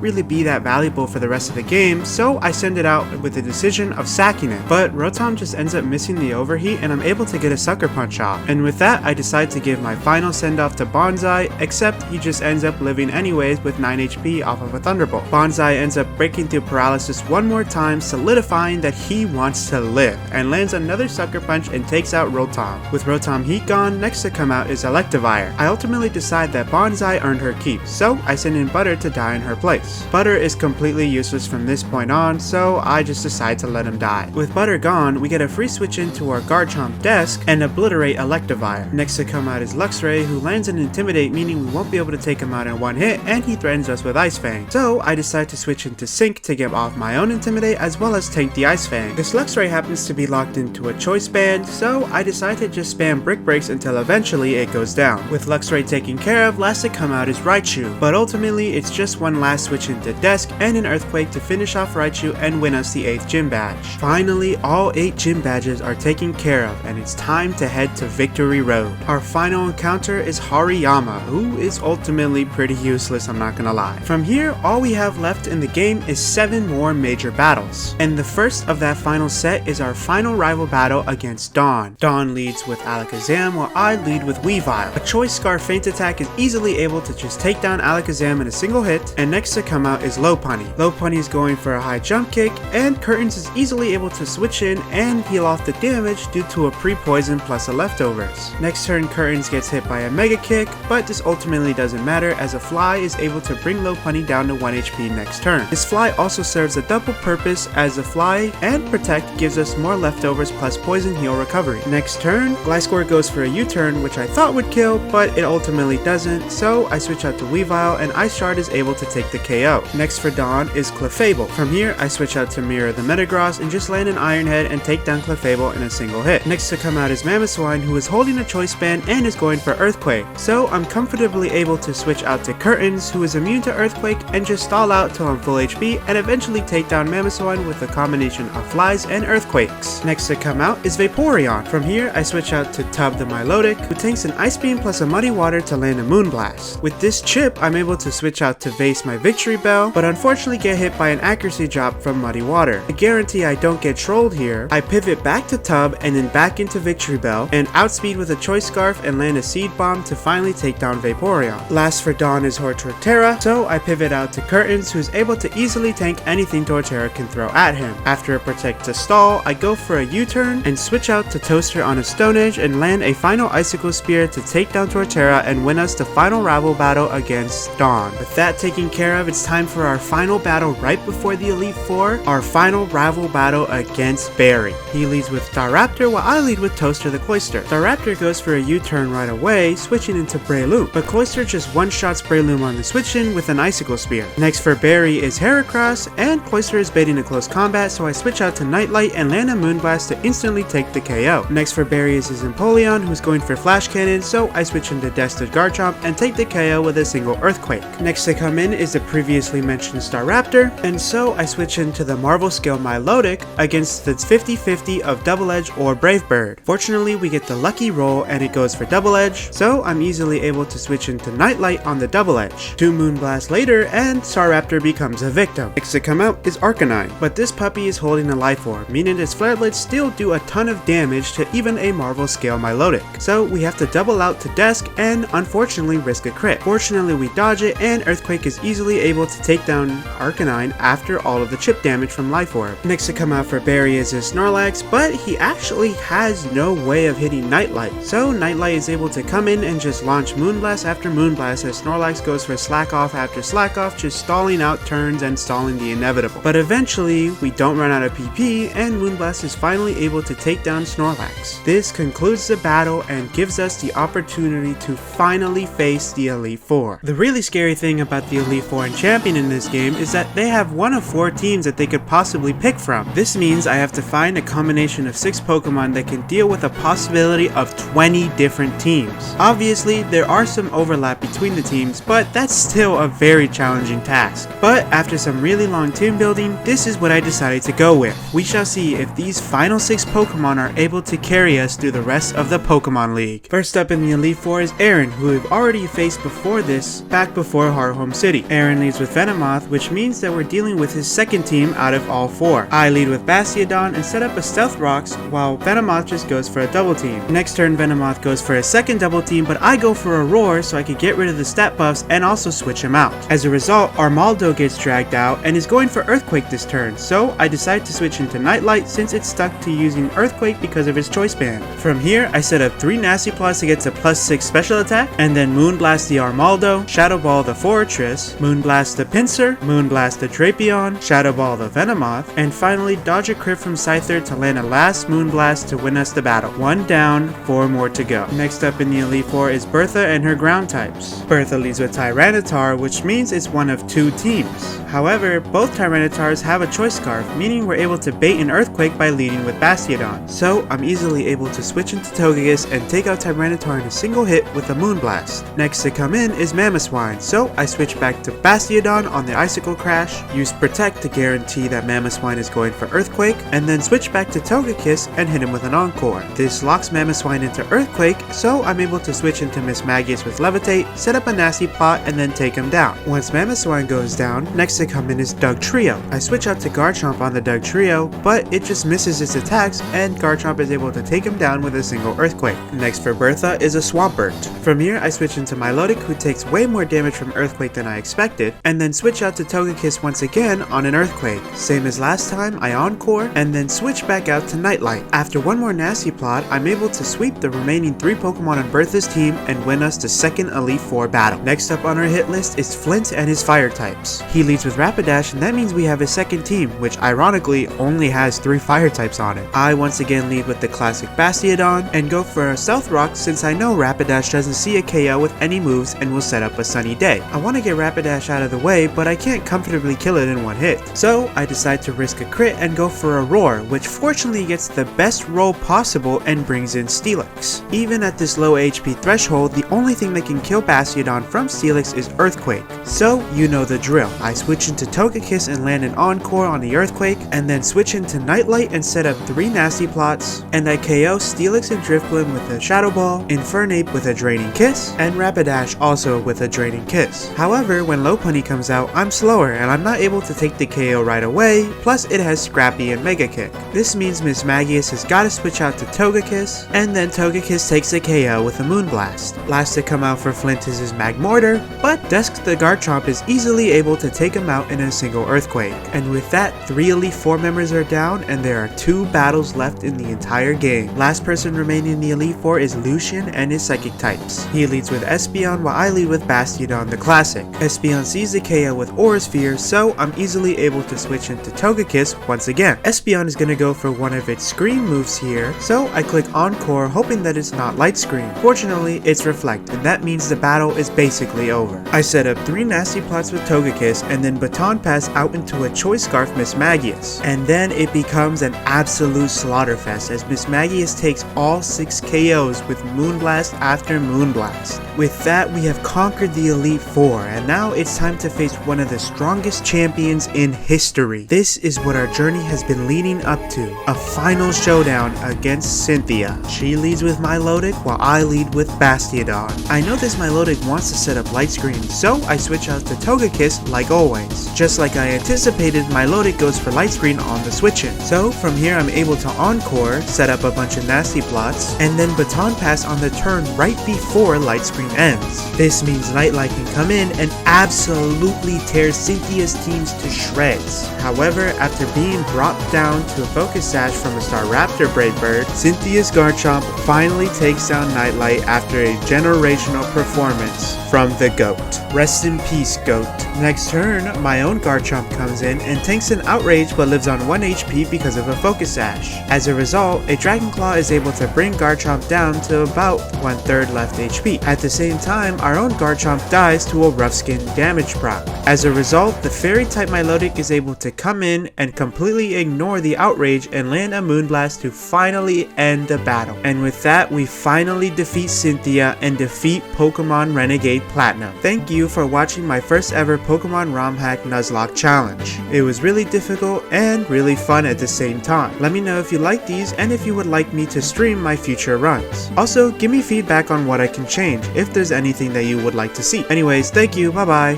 really be that valuable for the rest of the game, so I send it out with the decision of sacking it. But Rotom just ends up missing the overheat, and I'm able to get a Sucker Punch off. And with that, I decide to give my final send-off to Bonsai, except he just ends up living anyways with 9 HP off of a Thunderbolt. Bonsai ends up breaking through paralysis one more time, solidifying that he wants to live, and lands another Sucker Punch and takes out Rotom. With Rotom heat gone, next to come out is Electivire. I ultimately decide that Bonsai earned her keep, so I send in Butter to die in her place. Butter is completely useless from this point on, so I just decide to let him die. With Butter gone, we get a free switch into our Garchomp desk and obliterate Electivire. Next to come out is Luxray, who lands an Intimidate, meaning we won't be able to take him out in one hit, and he threatens us with Ice Fang. So I decide to switch into Sync to get off my own Intimidate as well as tank the Ice Fang. This Luxray happens to be locked into a Choice Band, so I decide to just spam Brick Breaks until eventually it goes down. With Luxray taken care of, last to come out is Raichu, but ultimately it's just one last switch into Desk and an Earthquake to finish off Raichu and win us the 8th gym badge. Finally, all 8 gym badges are taken care of, and it's time to head to Victory Road. Our final encounter is Hariyama, who is ultimately pretty useless, I'm not gonna lie. From here, all we have left in the game is 7 more major battles, and the first of that final set is our final rival battle against Dawn. Dawn leads with Alakazam while I lead with Weavile. A Choice Scarf Feint Attack is easily able to just take down Alakazam in a single hit, and next to come out is Lopunny. Lopunny is going for a high jump kick, and Curtains is easily able to switch in and heal off the damage due to a pre-poison plus a Leftovers. Next turn, Curtains gets hit by a Mega Kick, but this ultimately doesn't matter as a Fly is able able to bring Lopunny down to 1 HP next turn. His fly also serves a double purpose, as a fly and protect gives us more leftovers plus poison heal recovery. Next turn, Gliscor goes for a U-turn, which I thought would kill, but it ultimately doesn't, so I switch out to Weavile and Ice Shard is able to take the KO. Next for Dawn is Clefable. From here, I switch out to Mirror the Metagross and just land an Iron Head and take down Clefable in a single hit. Next to come out is Mamoswine, who is holding a Choice Band and is going for Earthquake, so I'm comfortably able to switch out to Curtains, who is immune to Earthquake, and just stall out till I'm full HP and eventually take down Mamoswine with a combination of Flies and Earthquakes. Next to come out is Vaporeon. From here, I switch out to Tub the Milotic, who takes an Ice Beam plus a Muddy Water to land a Moonblast. With this chip, I'm able to switch out to Vase my Victory Bell, but unfortunately get hit by an accuracy drop from Muddy Water. To guarantee I don't get trolled here, I pivot back to Tub and then back into Victory Bell, and outspeed with a Choice Scarf and land a Seed Bomb to finally take down Vaporeon. Last for Dawn is Torterra, so I pivot out to Curtains, who's able to easily tank anything Torterra can throw at him. After a Protect to stall, I go for a U-turn and switch out to Toaster on a Stone Edge and land a final Icicle Spear to take down Torterra and win us the final rival battle against Dawn. With that taken care of, it's time for our final battle right before the Elite Four, our final rival battle against Barry. He leads with Staraptor while I lead with Toaster the Cloyster. Staraptor goes for a U-turn right away, switching into Breloom, but Cloyster just one-shots Breloom on the switch-in with an Icicle Spear. Next for Barry is Heracross, and Cloyster is baiting a close combat, so I switch out to Nightlight and land a Moonblast to instantly take the KO. Next for Barry is his Empoleon, who's going for Flash Cannon, so I switch into Destined Garchomp and take the KO with a single Earthquake. Next to come in is the previously mentioned Staraptor, and so I switch into the Marvel Scale Milotic against the 50-50 of Double Edge or Brave Bird. Fortunately, we get the lucky roll and it goes for Double Edge, so I'm easily able to switch into Nightlight on the Double Edge. 2 Moonblasts later, and Staraptor becomes a victim. Next to come out is Arcanine, but this puppy is holding a Life Orb, meaning its Flarelets still do a ton of damage to even a Marvel Scale Milotic. So we have to double out to Desk and unfortunately risk a crit. Fortunately, we dodge it and Earthquake is easily able to take down Arcanine after all of the chip damage from Life Orb. Next to come out for Barry is his Snorlax, but he actually has no way of hitting Nightlight. So Nightlight is able to come in and just launch Moonblast after Moonblast as Snorlax goes for Slack Off after Slack Off, just stalling out turns and stalling the inevitable. But eventually, we don't run out of PP and Moonblast is finally able to take down Snorlax. This concludes the battle and gives us the opportunity to finally face the Elite Four. The really scary thing about the Elite Four and Champion in this game is that they have one of 4 teams that they could possibly pick from. This means I have to find a combination of 6 Pokemon that can deal with a possibility of 20 different teams. Obviously, there are some overlap between the teams, but that's still a very challenging task. But after some really long team building, this is what I decided to go with. We shall see if these final 6 Pokemon are able to carry us through the rest of the Pokemon League. First up in the Elite Four is Aaron, who we've already faced before this, back before Hardhome City. Aaron leads with Venomoth, which means that we're dealing with his second team out of all 4. I lead with Bastiodon and set up a Stealth Rocks, while Venomoth just goes for a double team. Next turn, Venomoth goes for a second double team, but I go for a Roar so I could get rid of the stat buffs and also switch him out. As a result, Armaldo gets dragged out and is going for Earthquake this turn, so I decide to switch into Nightlight since it's stuck to using Earthquake because of his Choice Band. From here, I set up 3 Nasty Plots to get to +6 special attack, and then Moonblast the Armaldo, Shadow Ball the Forretress, Moonblast the Pinsir, Moonblast the Drapion, Shadow Ball the Venomoth, and finally dodge a crit from Scyther to land a last Moonblast to win us the battle. 1 down, 4 more to go. Next up in the Elite Four is Bertha and her ground types. Bertha leads with Tyranitar, which means it's one of 2 teams. However, both Tyranitars have a Choice Scarf, meaning we're able to bait an Earthquake by leading with Bastiodon. So I'm easily able to switch into Togekiss and take out Tyranitar in a single hit with a Moonblast. Next to come in is Mamoswine, so I switch back to Bastiodon on the Icicle Crash, use Protect to guarantee that Mamoswine is going for Earthquake, and then switch back to Togekiss and hit him with an Encore. This locks Mamoswine into Earthquake, so I'm able to switch into Miss Magius with Levitate, set up a Nasty Plot, and then take him down. Once Mamoswine goes down, next to come in is Dugtrio. I switch out to Garchomp on the Dugtrio, but it just misses its attacks, and Garchomp is able to take him down with a single Earthquake. Next for Bertha is a Swampert. From here, I switch into Milotic, who takes way more damage from Earthquake than I expected, and then switch out to Togekiss once again on an Earthquake. Same as last time, I Encore, and then switch back out to Nightlight. After one more Nasty Plot, I'm able to sweep the remaining 3 Pokemon on Bertha's team and win us the second Elite Four battle. Next up on our hit hit list is Flint and his fire types. He leads with Rapidash, and that means we have a second team, which ironically only has 3 fire types on it. I once again lead with the classic Bastiodon and go for a Stealth Rock since I know Rapidash doesn't see a KO with any moves and will set up a Sunny Day. I want to get Rapidash out of the way, but I can't comfortably kill it in one hit. So I decide to risk a crit and go for a Roar, which fortunately gets the best roll possible and brings in Steelix. Even at this low HP threshold, the only thing that can kill Bastiodon from Steelix is Earthquake. So you know the drill. I switch into Togekiss and land an Encore on the Earthquake, and then switch into Nightlight and set up 3 nasty plots, and I KO Steelix and Drifblim with a Shadow Ball, Infernape with a Draining Kiss, and Rapidash also with a Draining Kiss. However, when Lopunny comes out, I'm slower and I'm not able to take the KO right away, plus it has Scrappy and Mega Kick. This means Miss Magius has got to switch out to Togekiss, and then Togekiss takes a KO with a Moonblast. Last to come out for Flint is his Magmortar, but Dusk the Garchomp is easily able to take him out in a single Earthquake. And with that, 3 Elite Four members are down and there are 2 battles left in the entire game. Last person remaining in the Elite Four is Lucian and his Psychic types. He leads with Espeon while I lead with Bastiodon the Classic. Espeon sees the KO with Aura Sphere, so I'm easily able to switch into Togekiss once again. Espeon is going to go for one of its Scream moves here, so I click Encore hoping that it's not Light Screen. Fortunately, it's Reflect, and that means the battle is basically over. I set up 3 nasty plots with Togekiss and then Baton Pass out into a Choice Scarf Miss Magius. And then it becomes an absolute slaughterfest as Miss Magius takes all 6 KOs with Moonblast after Moonblast. With that, we have conquered the Elite Four, and now it's time to face one of the strongest champions in history. This is what our journey has been leading up to, a final showdown against Cynthia. She leads with Milotic while I lead with Bastiodon. I know this Milotic wants to set up Light Screen, so I switch out to Togekiss like always. Just like I anticipated, Milotic goes for Light Screen on the switch-in. So from here I'm able to Encore, set up a bunch of nasty plots, and then Baton Pass on the turn right before Light Screen ends. This means Nightlight can come in and absolutely tear Cynthia's teams to shreds. However, after being brought down to a Focus Sash from a Staraptor Brave Bird, Cynthia's Garchomp finally takes down Nightlight after a generational performance from the GOAT. Rest in peace, GOAT. Next turn, my own Garchomp comes in and tanks an Outrage but lives on 1 HP because of a Focus Sash. As a result, a Dragon Claw is able to bring Garchomp down to about 1/3 left HP. At the same time, our own Garchomp dies to a Rough Skin damage proc. As a result, the Fairy type Milotic is able to come in and completely ignore the Outrage and land a Moonblast to finally end the battle. And with that, we finally defeat Cynthia and defeat Pokemon Renegade Platinum. Thank you for watching my first ever Pokemon Romhack Nuzlocke challenge. It was really difficult and really fun at the same time. Let me know if you like these and if you would like me to stream my future runs. Also, give me feedback on what I can change if there's anything that you would like to see. Anyways, thank you, bye bye.